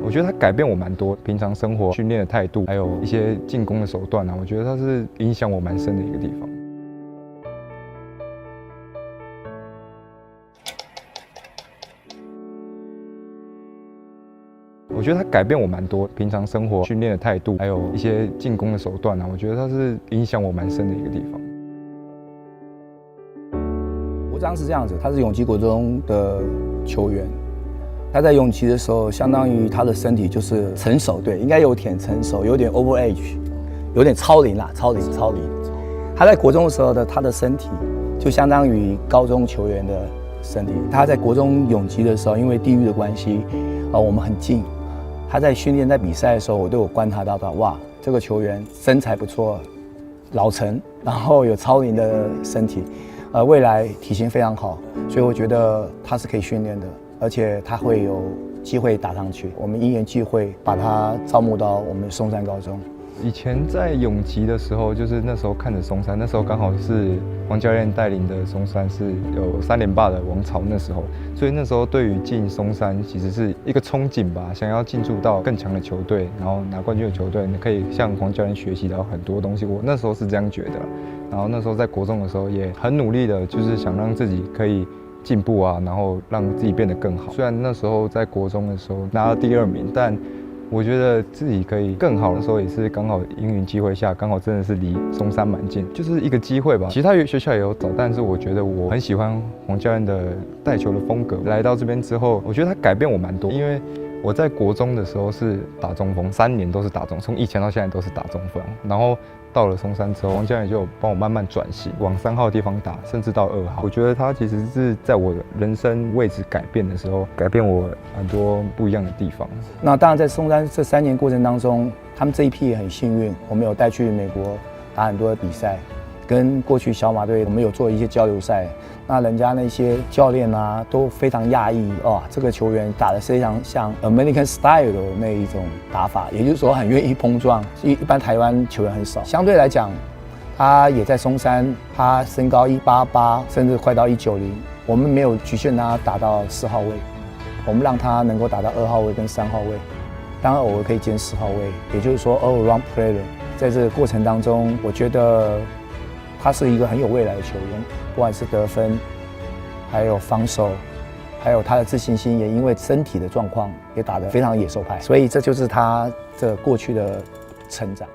我觉得他改变我蛮多，平常生活训练的态度，还有一些进攻的手段啊，我觉得他是影响我蛮深的一个地方。我觉得他改变我蛮多，平常生活训练的态度，还有一些进攻的手段啊，我觉得他是影响我蛮深的一个地方。国璋是这样子，他是永吉国中的球员，他在永吉的时候，相当于他的身体就是成熟，对，应该有点成熟，有点 over age， 有点超龄啦，超龄。他在国中的时候他的身体就相当于高中球员的身体。他在国中永吉的时候，因为地域的关系，我们很近。他在训练、在比赛的时候，我都有观察到哇，这个球员身材不错，老成，然后有超龄的身体，未来体型非常好，所以我觉得他是可以训练的，而且他会有机会打上去。我们因缘际会把他招募到我们松山高中。以前在永吉的时候，就是那时候看着松山，那时候刚好是王教练带领的松山是有3连霸的王朝，那时候，所以那时候对于进松山其实是一个憧憬吧，想要进驻到更强的球队，然后拿冠军的球队，可以向王教练学习到很多东西。我那时候是这样觉得，然后那时候在国中的时候也很努力的，就是想让自己可以进步啊，然后让自己变得更好。虽然那时候在国中的时候拿到第2名，但我觉得自己可以更好的时候，也是刚好因缘机会下，刚好真的是离松山蛮近，就是一个机会吧。其他学校也有找，但是我觉得我很喜欢王教练的带球的风格。来到这边之后，我觉得他改变我蛮多，因为我在国中的时候是打中锋，3年都是打中，从以前到现在都是打中锋，然后到了松山之后，王教练就帮我慢慢转型，往3号的地方打，甚至到2号。我觉得他其实是在我人生位置改变的时候，改变我很多不一样的地方。那当然，在松山这3年过程当中，他们这一批也很幸运，我们有带去美国打很多的比赛，跟过去小马队我们有做一些交流赛。那人家那些教练啊都非常讶异，哇，这个球员打得非常像 American Style 的那一种打法，也就是说很愿意碰撞，一般台湾球员很少。相对来讲，他也在松山，他身高188，甚至快到190，我们没有局限他打到4号位，我们让他能够打到2号位跟3号位，当然偶尔可以兼4号位，也就是说 all around player。在这个过程当中，我觉得他是一个很有未来的球员，不管是得分，还有防守，还有他的自信心，也因为身体的状况也打得非常野兽派，所以这就是他这过去的成长。